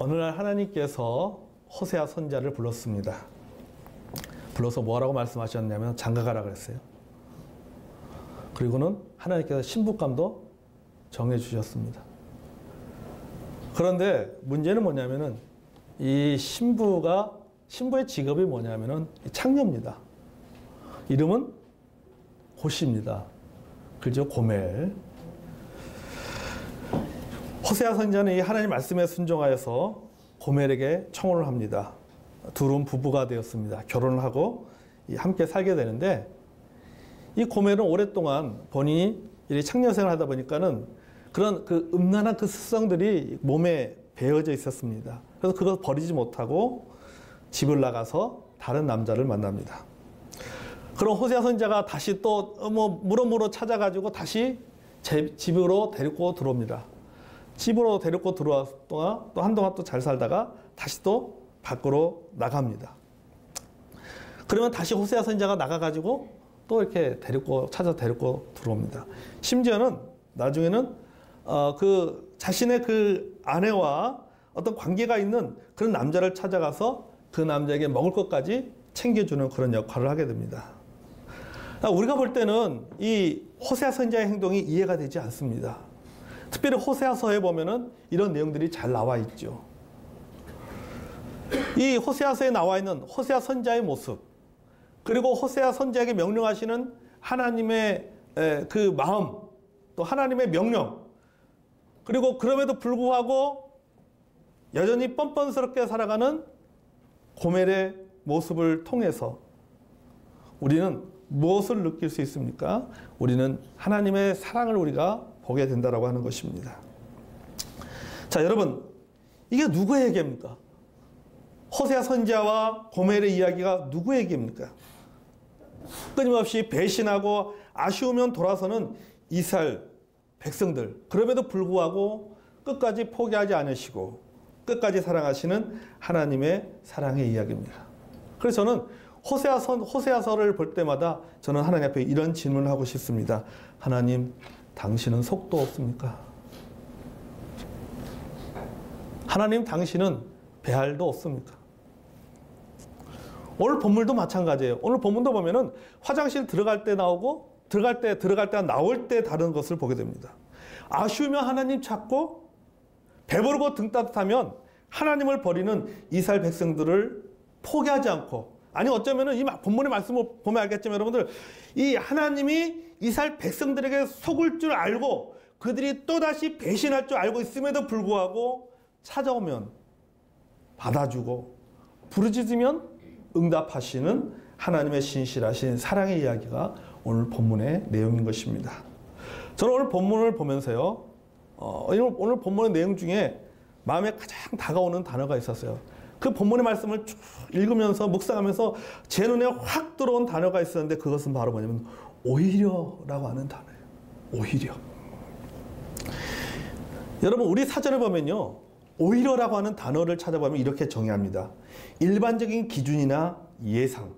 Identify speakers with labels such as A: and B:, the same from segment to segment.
A: 어느 날 하나님께서 호세아 선지자를 불렀습니다. 불러서 뭐라고 말씀하셨냐면 장가가라 그랬어요. 그리고는 하나님께서 신부감도 정해주셨습니다. 그런데 문제는 뭐냐면은 이 신부의 직업이 뭐냐면은 창녀입니다. 이름은 고시입니다. 그죠? 고멜. 호세아 선지자는 이 하나님 말씀에 순종하여서 고멜에게 청혼을 합니다. 둘은 부부가 되었습니다. 결혼을 하고 함께 살게 되는데 이 고멜은 오랫동안 본인이 창녀 생활을 하다 보니까는 그런 그 음란한 그 습성들이 몸에 배어져 있었습니다. 그래서 그걸 버리지 못하고 집을 나가서 다른 남자를 만납니다. 그럼 호세아 선지자가 다시 또 물어물어 찾아가지고 다시 집으로 데리고 들어옵니다. 집으로 데리고 들어왔 동안 또 한동안 또 잘 살다가 다시 또 밖으로 나갑니다. 그러면 다시 호세아 선지자가 나가가지고 또 이렇게 찾아 데리고 들어옵니다. 심지어는 나중에는 그 자신의 그 아내와 어떤 관계가 있는 그런 남자를 찾아가서 그 남자에게 먹을 것까지 챙겨주는 그런 역할을 하게 됩니다. 우리가 볼 때는 이 호세아 선지자의 행동이 이해가 되지 않습니다. 특별히 호세아서에 보면은 이런 내용들이 잘 나와 있죠. 이 호세아서에 나와 있는 호세아 선지자의 모습, 그리고 호세아 선지자에게 명령하시는 하나님의 그 마음, 또 하나님의 명령, 그리고 그럼에도 불구하고 여전히 뻔뻔스럽게 살아가는 고멜의 모습을 통해서 우리는 무엇을 느낄 수 있습니까? 우리는 하나님의 사랑을 우리가 보게 된다라고 하는 것입니다. 자, 여러분, 이게 누구의 얘기입니까? 호세아 선지자와 고멜의 이야기가 누구의 얘기입니까? 끊임없이 배신하고 아쉬우면 돌아서는 이스라엘 백성들, 그럼에도 불구하고 끝까지 포기하지 않으시고 끝까지 사랑하시는 하나님의 사랑의 이야기입니다. 그래서 저는 호세아서를 볼 때마다 저는 하나님 앞에 이런 질문을 하고 싶습니다. 하나님, 당신은 속도 없습니까? 하나님, 당신은 배알도 없습니까? 오늘 본문도 마찬가지예요. 오늘 본문도 보면은 화장실 들어갈 때 나오고 들어갈 때 나올 때 다른 것을 보게 됩니다. 아쉬우면 하나님 찾고 배부르고 등 따뜻하면 하나님을 버리는 이스라엘 백성들을 포기하지 않고, 아니 어쩌면은 이 본문의 말씀을 보면 알겠지만 여러분들, 이 하나님이 이스라엘 백성들에게 속을 줄 알고 그들이 또다시 배신할 줄 알고 있음에도 불구하고 찾아오면 받아주고 부르짖으면 응답하시는 하나님의 신실하신 사랑의 이야기가 오늘 본문의 내용인 것입니다. 저는 오늘 본문을 보면서요, 오늘 본문의 내용 중에 마음에 가장 다가오는 단어가 있었어요. 그 본문의 말씀을 쭉 읽으면서 묵상하면서 제 눈에 확 들어온 단어가 있었는데 그것은 바로 뭐냐면 오히려라고 하는 단어예요. 오히려. 여러분, 우리 사전에 보면요, 오히려라고 하는 단어를 찾아보면 이렇게 정의합니다. 일반적인 기준이나 예상,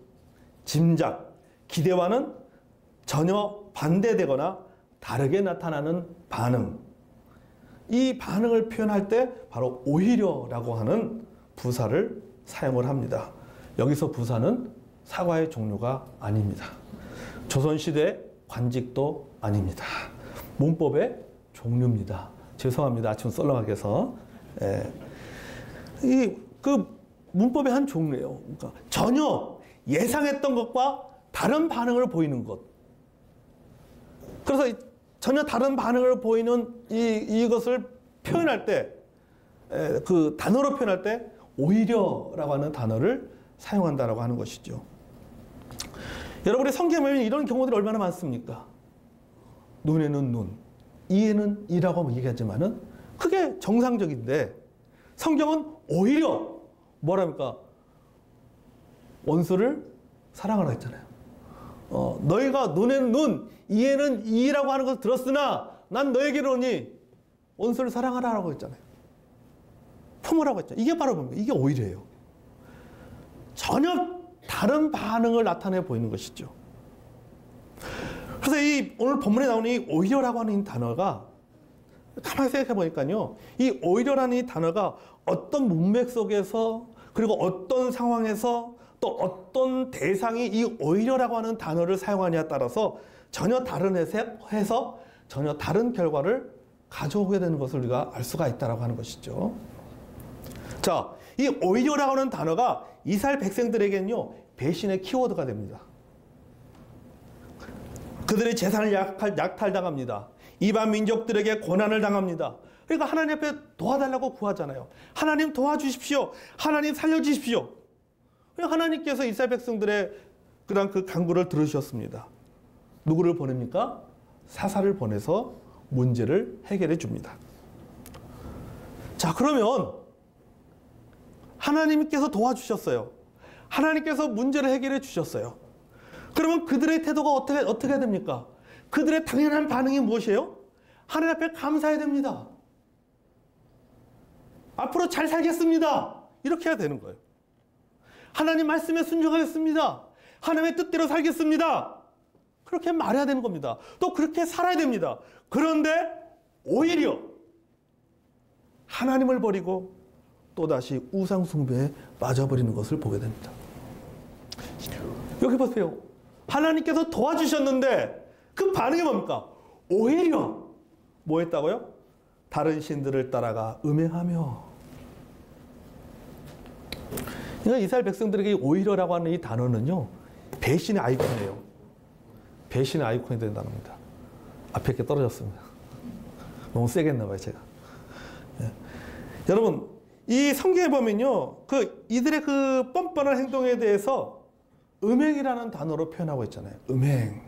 A: 짐작, 기대와는 전혀 반대되거나 다르게 나타나는 반응. 이 반응을 표현할 때 바로 오히려라고 하는 부사를 사용을 합니다. 여기서 부사는 사과의 종류가 아닙니다. 조선시대 관직도 아닙니다. 문법의 종류입니다. 죄송합니다. 아침 썰렁하게 해서. 그 문법의 한 종류예요. 그러니까 전혀 예상했던 것과 다른 반응을 보이는 것. 그래서 전혀 다른 반응을 보이는 이것을 표현할 때, 그 단어로 표현할 때 오히려라고 하는 단어를 사용한다라고 하는 것이죠. 여러분의 성경에 보면 이런 경우들이 얼마나 많습니까? 눈에는 눈, 이에는 이라고 얘기하지만은 그게 정상적인데 성경은 오히려 뭐랍니까? 원수를 사랑하라 했잖아요. 너희가 눈에는 눈, 이에는 이라고 하는 것을 들었으나 난 너에게 이르노니 원수를 사랑하라라고 했잖아요. 품으라고 했잖아요. 이게 바로 뭡니까? 이게 오히려예요. 전혀 다른 반응을 나타내 보이는 것이죠. 그래서 오늘 본문에 나오는 이 오히려라고 하는 단어가 가만히 생각해 보니까요, 이 오히려라는 이 단어가 어떤 문맥 속에서, 그리고 어떤 상황에서, 또 어떤 대상이 이 오히려라고 하는 단어를 사용하냐에 따라서 전혀 다른 해석, 전혀 다른 결과를 가져오게 되는 것을 우리가 알 수가 있다고 하는 것이죠. 자, 이 오히려라고 하는 단어가 이스라엘 백성들에게는요, 배신의 키워드가 됩니다. 그들의 재산을 약탈당합니다. 이방 민족들에게 고난을 당합니다. 그러니까 하나님 앞에 도와달라고 구하잖아요. 하나님 도와주십시오. 하나님 살려주십시오. 하나님께서 이스라엘 백성들의 그런 그 간구를 들으셨습니다. 누구를 보냅니까? 사사를 보내서 문제를 해결해 줍니다. 자, 그러면 하나님께서 도와주셨어요. 하나님께서 문제를 해결해 주셨어요. 그러면 그들의 태도가 어떻게 됩니까? 그들의 당연한 반응이 무엇이에요? 하나님 앞에 감사해야 됩니다. 앞으로 잘 살겠습니다. 이렇게 해야 되는 거예요. 하나님 말씀에 순종하겠습니다. 하나님의 뜻대로 살겠습니다. 그렇게 말해야 되는 겁니다. 또 그렇게 살아야 됩니다. 그런데 오히려 하나님을 버리고 또다시 우상 숭배에 빠져버리는 것을 보게 됩니다. 여기 보세요. 하나님께서 도와주셨는데 그 반응이 뭡니까? 오히려 뭐 했다고요? 다른 신들을 따라가 음행하며. 그러니까 이스라엘 백성들에게 오히려라고 하는 이 단어는요, 배신의 아이콘이에요. 배신의 아이콘이 된 단어입니다. 앞에 이렇게 떨어졌습니다. 너무 세게 했나 봐요, 제가. 예. 여러분, 이 성경에 보면요, 이들의 그 뻔뻔한 행동에 대해서 음행이라는 단어로 표현하고 있잖아요. 음행.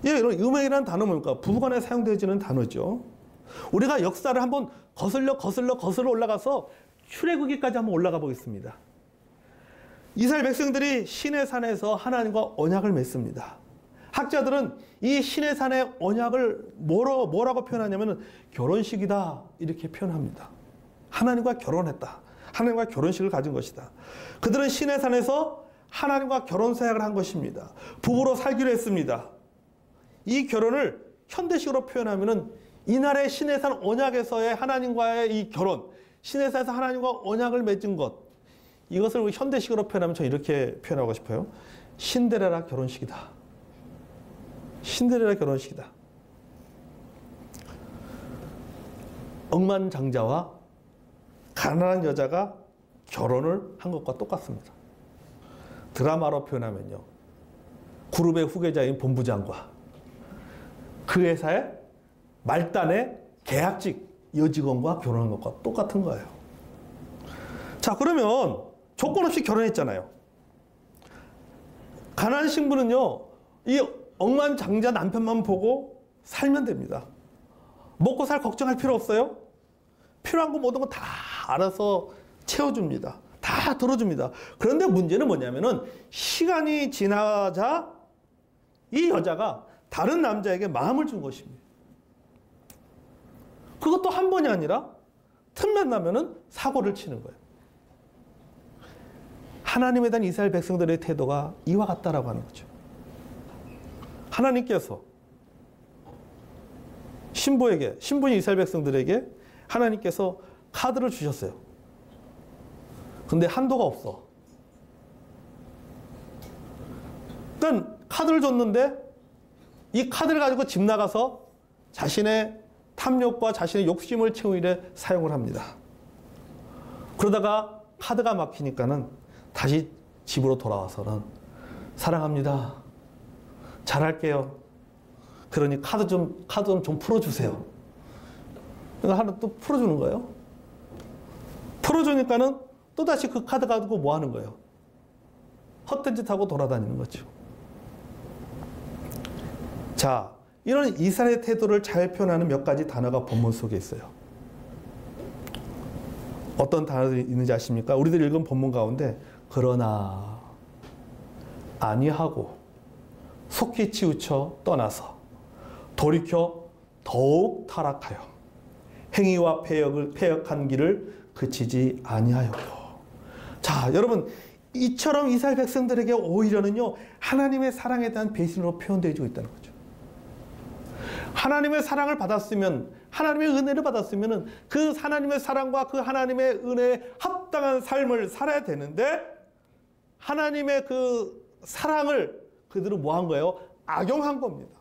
A: 예, 여러분, 음행이라는 단어는 뭡니까? 부부간에 사용되어지는 단어죠. 우리가 역사를 한번 거슬러 올라가서 출애굽기까지 한번 올라가 보겠습니다. 이스라엘 백성들이 시내산에서 하나님과 언약을 맺습니다. 학자들은 이 시내산의 언약을 뭐라고 표현하냐면 결혼식이다 이렇게 표현합니다. 하나님과 결혼했다. 하나님과 결혼식을 가진 것이다. 그들은 시내산에서 하나님과 결혼 서약을 한 것입니다. 부부로 살기로 했습니다. 이 결혼을 현대식으로 표현하면은 이날의 시내산 언약에서의 하나님과의 이 결혼, 시내산에서 하나님과 언약을 맺은 것, 이것을 현대식으로 표현하면 저 이렇게 표현하고 싶어요. 신데렐라 결혼식이다. 신데렐라 결혼식이다. 억만장자와 가난한 여자가 결혼을 한 것과 똑같습니다. 드라마로 표현하면요, 그룹의 후계자인 본부장과 그 회사의 말단의 계약직 여직원과 결혼한 것과 똑같은 거예요. 자, 그러면 조건 없이 결혼했잖아요. 가난한 신부는요, 이 억만장자 남편만 보고 살면 됩니다. 먹고 살 걱정할 필요 없어요. 필요한 거 모든 거 다 알아서 채워줍니다. 다 들어줍니다. 그런데 문제는 뭐냐면은 시간이 지나자 이 여자가 다른 남자에게 마음을 준 것입니다. 그것도 한 번이 아니라 틈만 나면은 사고를 치는 거예요. 하나님에 대한 이스라엘 백성들의 태도가 이와 같다라고 하는 거죠. 하나님께서 신부인 이스라엘 백성들에게 하나님께서 카드를 주셨어요. 근데 한도가 없어. 일단 카드를 줬는데 이 카드를 가지고 집 나가서 자신의 탐욕과 자신의 욕심을 채우는 일에 사용을 합니다. 그러다가 카드가 막히니까는 다시 집으로 돌아와서는 사랑합니다. 잘할게요. 그러니 카드 좀 풀어주세요. 그러니까 하나 또 풀어주는 거예요. 풀어주니까는 또다시 그 카드 가지고 뭐 하는 거예요? 헛된 짓 하고 돌아다니는 거죠. 자, 이런 이스라엘의 태도를 잘 표현하는 몇 가지 단어가 본문 속에 있어요. 어떤 단어들이 있는지 아십니까? 우리들이 읽은 본문 가운데 그러나, 아니하고, 속히 치우쳐 떠나서, 돌이켜 더욱 타락하여, 행위와 패역한 길을 그치지 아니하였고. 자, 여러분, 이처럼 이스라엘 백성들에게 오히려는요, 하나님의 사랑에 대한 배신으로 표현되어지고 있다는 거죠. 하나님의 사랑을 받았으면, 하나님의 은혜를 받았으면 그 하나님의 사랑과 그 하나님의 은혜에 합당한 삶을 살아야 되는데, 하나님의 그 사랑을 그들은 뭐 한 거예요? 악용한 겁니다.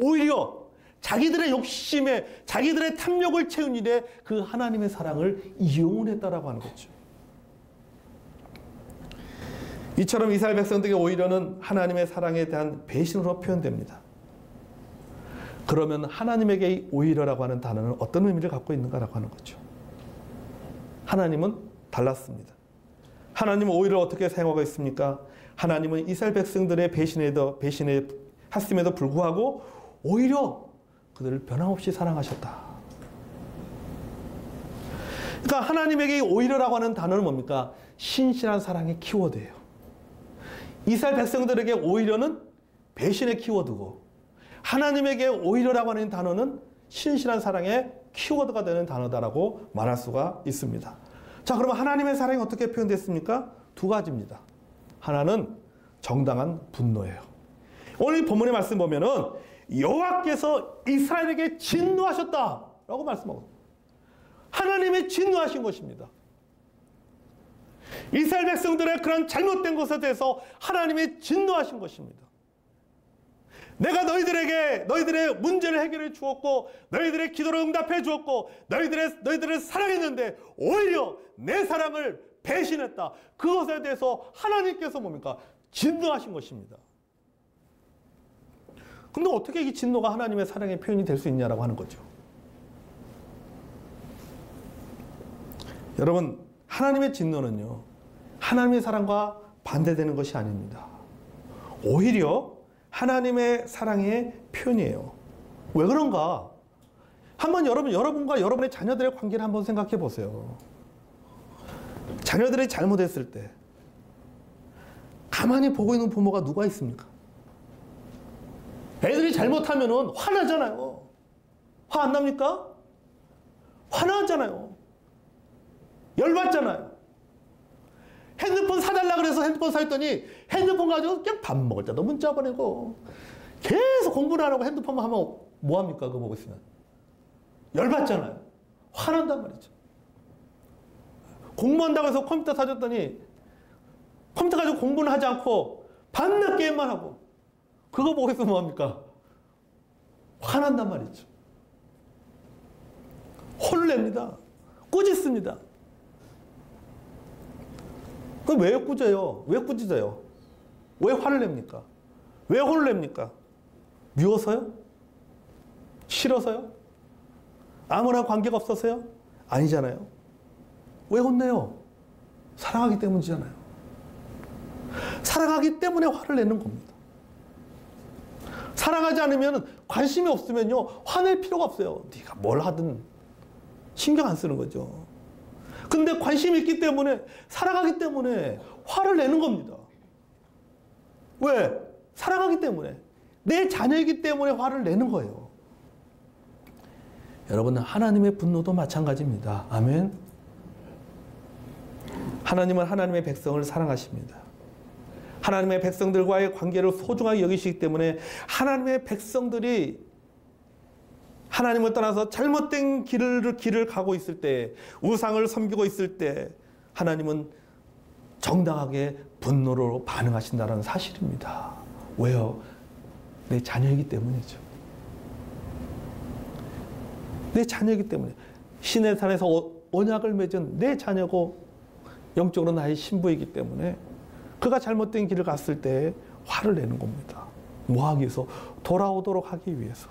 A: 오히려 자기들의 욕심에, 자기들의 탐욕을 채운 일에 그 하나님의 사랑을 이용을 했다라고 하는 거죠. 이처럼 이스라엘 백성들에게 오히려는 하나님의 사랑에 대한 배신으로 표현됩니다. 그러면 하나님에게 오히려라고 하는 단어는 어떤 의미를 갖고 있는가라고 하는 거죠. 하나님은 달랐습니다. 하나님은 오히려 어떻게 사용하고 있습니까? 하나님은 이스라엘 백성들의 배신했음에도 불구하고 오히려 그들을 변함없이 사랑하셨다. 그러니까 하나님에게 오히려라고 하는 단어는 뭡니까? 신실한 사랑의 키워드예요. 이스라엘 백성들에게 오히려는 배신의 키워드고, 하나님에게 오히려라고 하는 단어는 신실한 사랑의 키워드가 되는 단어다라고 말할 수가 있습니다. 자, 그러면 하나님의 사랑이 어떻게 표현됐습니까? 두 가지입니다. 하나는 정당한 분노예요. 오늘 본문의 말씀 보면은 여호와께서 이스라엘에게 진노하셨다라고 말씀하고, 하나님이 진노하신 것입니다. 이스라엘 백성들의 그런 잘못된 것에 대해서 하나님이 진노하신 것입니다. 내가 너희들의 문제를 해결해 주었고, 너희들의 기도를 응답해 주었고, 너희들을 사랑했는데 오히려 내 사랑을 배신했다. 그것에 대해서 하나님께서 뭡니까? 진노하신 것입니다. 근데 어떻게 이 진노가 하나님의 사랑의 표현이 될 수 있냐라고 하는 거죠. 여러분, 하나님의 진노는요, 하나님의 사랑과 반대되는 것이 아닙니다. 오히려 하나님의 사랑의 표현이에요. 왜 그런가? 한번 여러분과 여러분의 자녀들의 관계를 한번 생각해 보세요. 자녀들이 잘못했을 때 가만히 보고 있는 부모가 누가 있습니까? 애들이 잘못하면은 화나잖아요. 화 안 납니까? 화나잖아요. 열받잖아요. 핸드폰 사달라 그래서 핸드폰 사줬더니 핸드폰 가지고 그냥 밥 먹을 때도 문자 보내고 계속 공부를 안 하고 핸드폰만 하면 뭐합니까? 그거 보고 있으면. 열받잖아요. 화난단 말이죠. 공부한다고 해서 컴퓨터 사줬더니 컴퓨터 가지고 공부는 하지 않고 밤낮 게임만 하고 그거 보고 있으면 뭐합니까? 화난단 말이죠. 혼을 냅니다. 꾸짖습니다. 그럼 왜 꾸져요? 왜 꾸짖어요? 왜 화를 냅니까? 왜 혼을 냅니까? 미워서요? 싫어서요? 아무나 관계가 없어서요? 아니잖아요. 왜 혼내요? 사랑하기 때문이잖아요. 사랑하기 때문에 화를 내는 겁니다. 사랑하지 않으면, 관심이 없으면요, 화낼 필요가 없어요. 네가 뭘 하든 신경 안 쓰는 거죠. 근데 관심이 있기 때문에, 사랑하기 때문에 화를 내는 겁니다. 왜? 사랑하기 때문에. 내 자녀이기 때문에 화를 내는 거예요. 여러분, 하나님의 분노도 마찬가지입니다. 아멘. 하나님은 하나님의 백성을 사랑하십니다. 하나님의 백성들과의 관계를 소중하게 여기시기 때문에 하나님의 백성들이 하나님을 떠나서 잘못된 길을 가고 있을 때, 우상을 섬기고 있을 때 하나님은 정당하게 분노로 반응하신다는 사실입니다. 왜요? 내 자녀이기 때문이죠. 내 자녀이기 때문에. 신의 산에서 언약을 맺은 내 자녀고 영적으로 나의 신부이기 때문에 그가 잘못된 길을 갔을 때 화를 내는 겁니다. 뭐 하기 위해서? 돌아오도록 하기 위해서.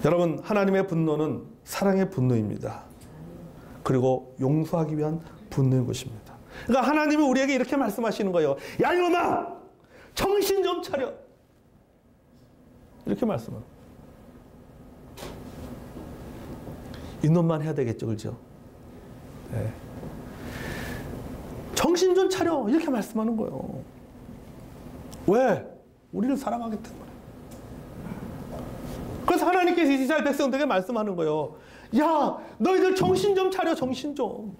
A: 여러분, 하나님의 분노는 사랑의 분노입니다. 그리고 용서하기 위한 분노인 것입니다. 그러니까 하나님은 우리에게 이렇게 말씀하시는 거예요. 야, 이놈아! 정신 좀 차려! 이렇게 말씀을. 이놈만 해야 되겠죠, 그렇죠? 네. 정신 좀 차려! 이렇게 말씀하는 거예요. 왜? 우리를 사랑하기 때문에. 그래서 하나님께서 이스라엘 백성들에게 말씀하는 거예요. 야, 너희들 정신 좀 차려, 정신 좀.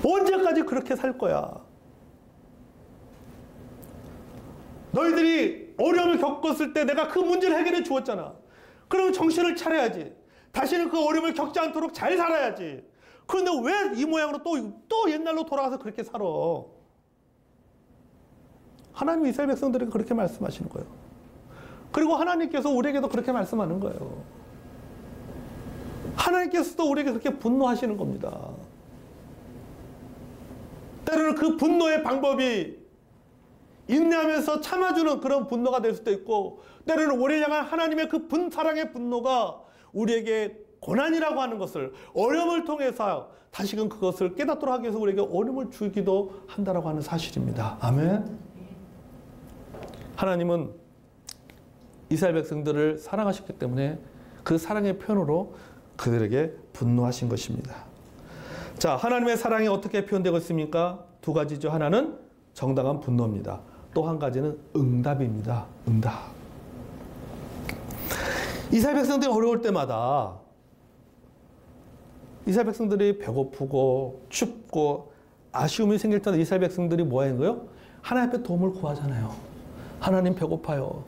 A: 언제까지 그렇게 살 거야? 너희들이 어려움을 겪었을 때 내가 그 문제를 해결해 주었잖아. 그러면 정신을 차려야지. 다시는 그 어려움을 겪지 않도록 잘 살아야지. 그런데 왜 이 모양으로 또 옛날로 돌아가서 그렇게 살아? 하나님 이스라엘 백성들에게 그렇게 말씀하시는 거예요. 그리고 하나님께서 우리에게도 그렇게 말씀하는 거예요. 하나님께서도 우리에게 그렇게 분노하시는 겁니다. 때로는 그 분노의 방법이 인내하면서 참아주는 그런 분노가 될 수도 있고, 때로는 우리를 향한 하나님의 그 사랑의 분노가 우리에게 고난이라고 하는 것을, 어려움을 통해서 다시금 그것을 깨닫도록 하기 위해서 우리에게 어려움을 주기도 한다라고 하는 사실입니다. 아멘. 하나님은 이스라엘 백성들을 사랑하셨기 때문에 그 사랑의 표현으로 그들에게 분노하신 것입니다. 자, 하나님의 사랑이 어떻게 표현되고 있습니까? 두 가지죠. 하나는 정당한 분노입니다. 또 한 가지는 응답입니다. 응답. 이스라엘 백성들이 어려울 때마다 이스라엘 백성들이 배고프고 춥고 아쉬움이 생길 때마다 이스라엘 백성들이 뭐 하는 거예요? 하나님 앞에 도움을 구하잖아요. 하나님 배고파요.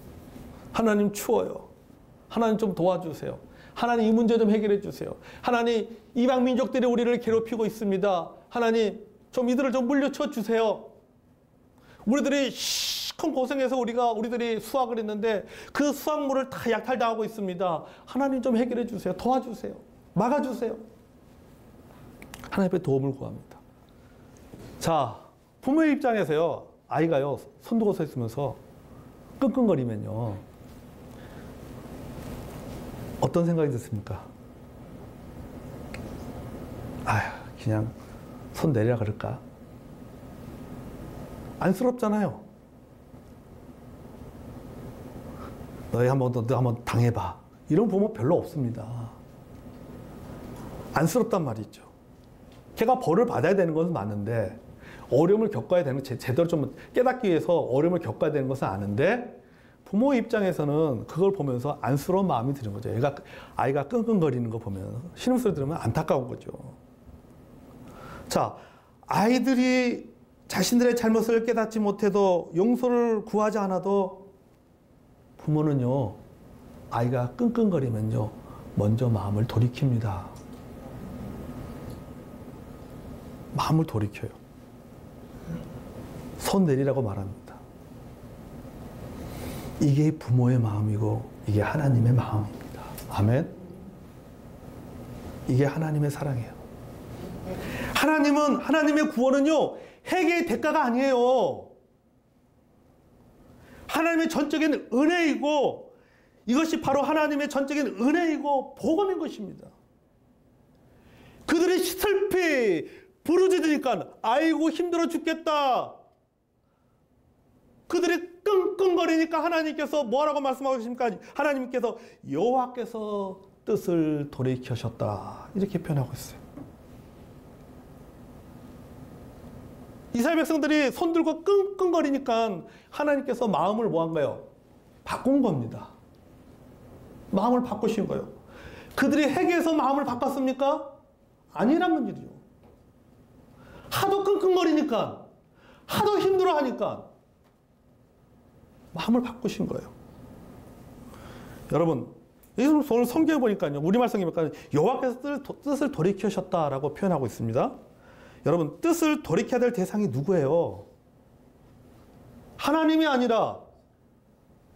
A: 하나님 추워요. 하나님 좀 도와주세요. 하나님 이 문제 좀 해결해 주세요. 하나님 이방 민족들이 우리를 괴롭히고 있습니다. 하나님 좀 이들을 좀 물려쳐 주세요. 우리들이 시큰 고생해서 우리들이 수확을 했는데 그 수확물을 다 약탈당하고 있습니다. 하나님 좀 해결해 주세요. 도와주세요. 막아주세요. 하나님 앞에 도움을 구합니다. 자, 부모의 입장에서요, 아이가요, 손 들고 서 있으면서 끙끙거리면요, 어떤 생각이 드십니까? 아휴, 그냥 손 내리라 그럴까? 안쓰럽잖아요. 너 한번 당해봐. 이런 부모 별로 없습니다. 안쓰럽단 말이죠. 걔가 벌을 받아야 되는 것은 맞는데, 어려움을 겪어야 되는, 제대로 좀 깨닫기 위해서 어려움을 겪어야 되는 것은 아는데, 부모 입장에서는 그걸 보면서 안쓰러운 마음이 드는 거죠. 아이가 끙끙거리는 거 보면, 신음소리 들으면 안타까운 거죠. 자, 아이들이 자신들의 잘못을 깨닫지 못해도 용서를 구하지 않아도 부모는요, 아이가 끙끙거리면요, 먼저 마음을 돌이킵니다. 마음을 돌이켜요. 손 내리라고 말합니다. 이게 부모의 마음이고 이게 하나님의 마음입니다. 아멘. 이게 하나님의 사랑이에요. 하나님의 구원은요, 회개의 대가가 아니에요. 하나님의 전적인 은혜이고, 이것이 바로 하나님의 전적인 은혜이고 복음인 것입니다. 그들이 슬피 부르짖으니까 아이고 힘들어 죽겠다. 그들이 끙끙거리니까 하나님께서 뭐라고 말씀하고 계십니까? 하나님께서 여호와께서 뜻을 돌이키셨다, 이렇게 표현하고 있어요. 이스라엘 백성들이 손들고 끙끙거리니까 하나님께서 마음을 뭐 한 거예요? 바꾼 겁니다. 마음을 바꾸신 거예요. 그들이 회개해서 마음을 바꿨습니까? 아니란 일이죠. 하도 끙끙거리니까, 하도 힘들어하니까 마음을 바꾸신 거예요. 여러분, 오늘 성경에 보니까요, 우리말 성경에 보니까 여호와께서 뜻을 돌이키셨다라고 표현하고 있습니다. 여러분, 뜻을 돌이켜야 될 대상이 누구예요? 하나님이 아니라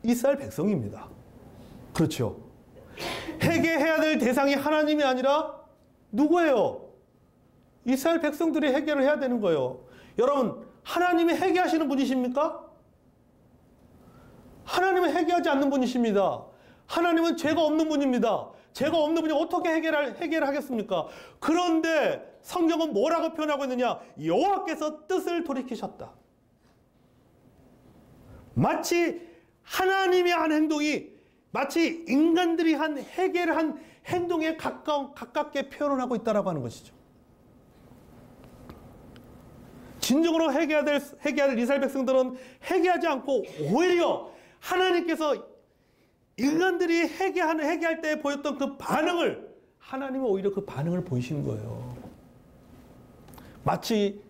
A: 이스라엘 백성입니다. 그렇죠? 회개해야 될 대상이 하나님이 아니라 누구예요? 이스라엘 백성들이 해결을 해야 되는 거예요. 여러분, 하나님이 회개하시는 분이십니까? 하나님은 회개하지 않는 분이십니다. 하나님은 죄가 없는 분입니다. 죄가 없는 분이 어떻게 해결을 하겠습니까? 그런데 성경은 뭐라고 표현하고 있느냐? 여호와께서 뜻을 돌이키셨다. 마치 하나님의 한 행동이 마치 인간들이 회개를 한 행동에 가깝게 표현을 하고 있다라고 하는 것이죠. 진정으로 회개해야 될 이스라엘 백성들은 회개하지 않고 오히려 하나님께서 인간들이 회개할 때 보였던 그 반응을, 하나님은 오히려 그 반응을 보이시는 거예요. 마치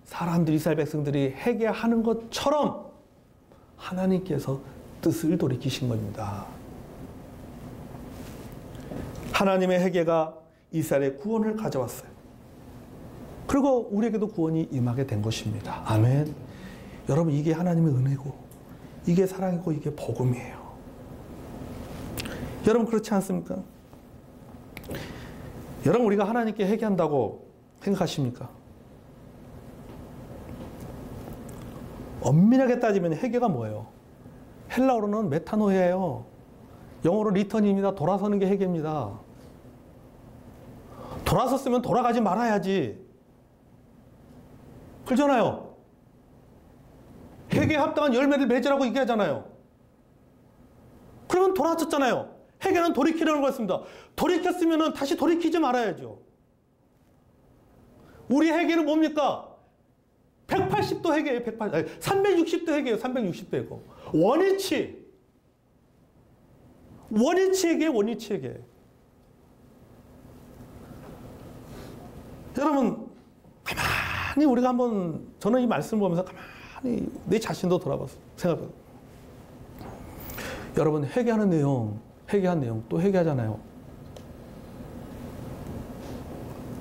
A: 사람들이, 이스라엘 백성들이 회개하는 것처럼 하나님께서 뜻을 돌이키신 겁니다. 하나님의 회개가 이스라엘의 구원을 가져왔어요. 그리고 우리에게도 구원이 임하게 된 것입니다. 아멘. 여러분, 이게 하나님의 은혜고, 이게 사랑이고, 이게 복음이에요. 여러분, 그렇지 않습니까? 여러분, 우리가 하나님께 회개한다고 생각하십니까? 엄밀하게 따지면 회개가 뭐예요? 헬라어로는 메타노예요. 영어로 리턴입니다. 돌아서는 게 회개입니다. 돌아섰으면 돌아가지 말아야지. 그러잖아요. 회개에 합당한 열매를 맺으라고 얘기하잖아요. 그러면 돌아섰잖아요. 회개는 돌이키려는 거였습니다. 돌이켰으면 다시 돌이키지 말아야죠. 우리 회개는 뭡니까? 180도 회개예요. 360도 회개예요. 360도 회개. 원위치 회개, 원위치 회개. 여러분, 가만히 우리가 한번, 저는 이 말씀을 보면서 가만히 내 자신도 돌아봤어요. 생각해봐요. 여러분, 회개하는 내용, 회개한 내용 또 회개하잖아요.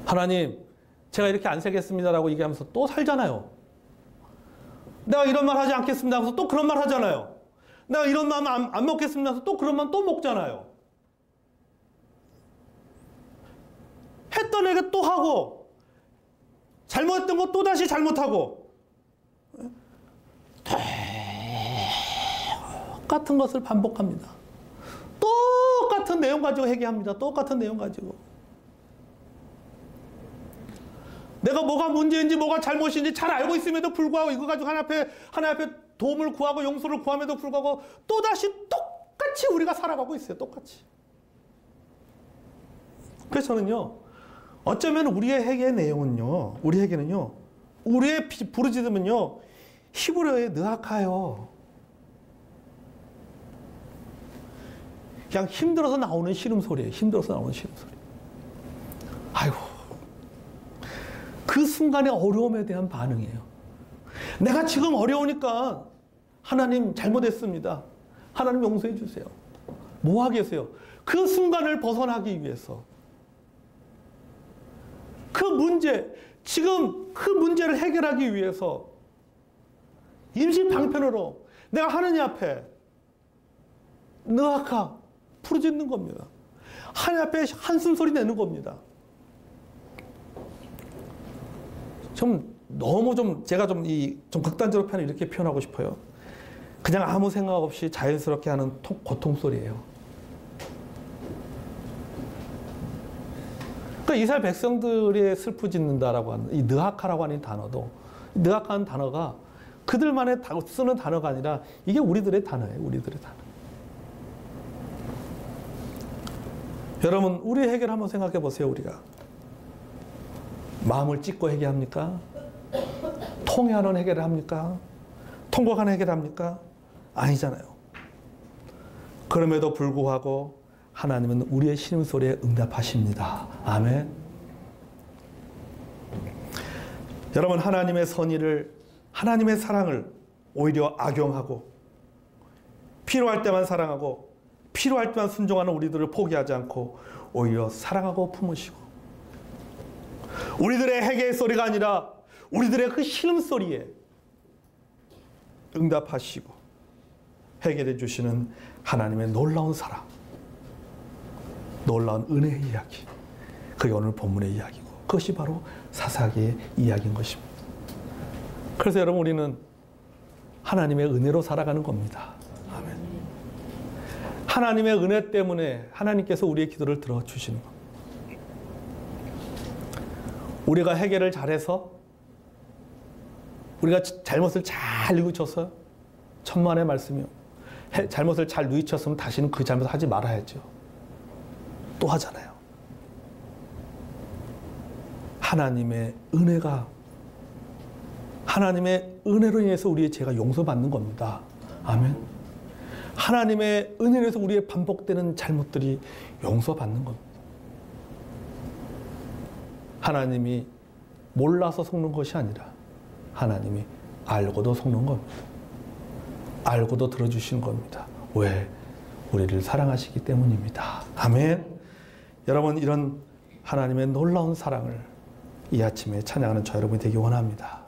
A: 하나님, 제가 이렇게 안 살겠습니다라고 얘기하면서 또 살잖아요. 내가 이런 말 하지 않겠습니다 하면서 또 그런 말 하잖아요. 내가 이런 마음 안 먹겠습니다 하면서 또 그런 마음 또 먹잖아요. 했던 얘기 또 하고, 잘못했던 거 또 다시 잘못하고, 똑같은 것을 반복합니다. 똑같은 내용 가지고 회개합니다. 똑같은 내용 가지고. 내가 뭐가 문제인지 뭐가 잘못인지 잘 알고 있음에도 불구하고 이거 가지고 하나님 앞에 도움을 구하고 용서를 구함에도 불구하고 또다시 똑같이 우리가 살아가고 있어요. 똑같이. 그래서 저는요, 어쩌면 우리의 회개의 내용은요, 우리 회개는요, 우리의 부르짖음은요, 히브리어의 느아카요. 그냥 힘들어서 나오는 시름소리예요. 힘들어서 나오는 시름소리. 아이고. 그 순간의 어려움에 대한 반응이에요. 내가 지금 어려우니까 하나님 잘못했습니다. 하나님 용서해 주세요. 뭐 하겠어요? 그 순간을 벗어나기 위해서. 그 문제, 지금 그 문제를 해결하기 위해서 임시방편으로 내가 하느님 앞에 느아카 부르짖는 겁니다. 하나님 앞에 한숨 소리 내는 겁니다. 제가 좀 극단적으로 이렇게 표현하고 싶어요. 그냥 아무 생각 없이 자연스럽게 하는 고통 소리예요. 그러니까 이스라엘 백성들의 슬프짖는다라고 하는 이 느아카라고 하는 단어도, 느아카는 단어가 그들만의 쓰는 단어가 아니라 이게 우리들의 단어예요. 우리들의 단어. 여러분, 우리 회개를 한번 생각해 보세요. 우리가 마음을 찢고 회개합니까? 통회하는 회개를 합니까? 통곡하는 회개를 합니까? 아니잖아요. 그럼에도 불구하고 하나님은 우리의 신음소리에 응답하십니다. 아멘. 여러분, 하나님의 선의를, 하나님의 사랑을 오히려 악용하고, 필요할 때만 사랑하고 필요할 때만 순종하는 우리들을 포기하지 않고 오히려 사랑하고 품으시고, 우리들의 회개의 소리가 아니라 우리들의 그 신음소리에 응답하시고 해결해 주시는 하나님의 놀라운 사랑, 놀라운 은혜의 이야기, 그게 오늘 본문의 이야기고, 그것이 바로 사사기의 이야기인 것입니다. 그래서 여러분, 우리는 하나님의 은혜로 살아가는 겁니다. 아멘. 하나님의 은혜 때문에 하나님께서 우리의 기도를 들어주시는 겁니다. 우리가 회개를 잘해서, 우리가 잘못을 잘 뉘우쳐서, 천만의 말씀이요, 잘못을 잘 뉘우쳤으면 다시는 그 잘못을 하지 말아야죠. 또 하잖아요. 하나님의 은혜가, 하나님의 은혜로 인해서 우리의 죄가 용서받는 겁니다. 아멘. 하나님의 은혜로 인해서 우리의 반복되는 잘못들이 용서받는 겁니다. 하나님이 몰라서 속는 것이 아니라 하나님이 알고도 속는 겁니다. 알고도 들어주시는 겁니다. 왜? 우리를 사랑하시기 때문입니다. 아멘. 여러분, 이런 하나님의 놀라운 사랑을 이 아침에 찬양하는 저 여러분이 되기 원합니다.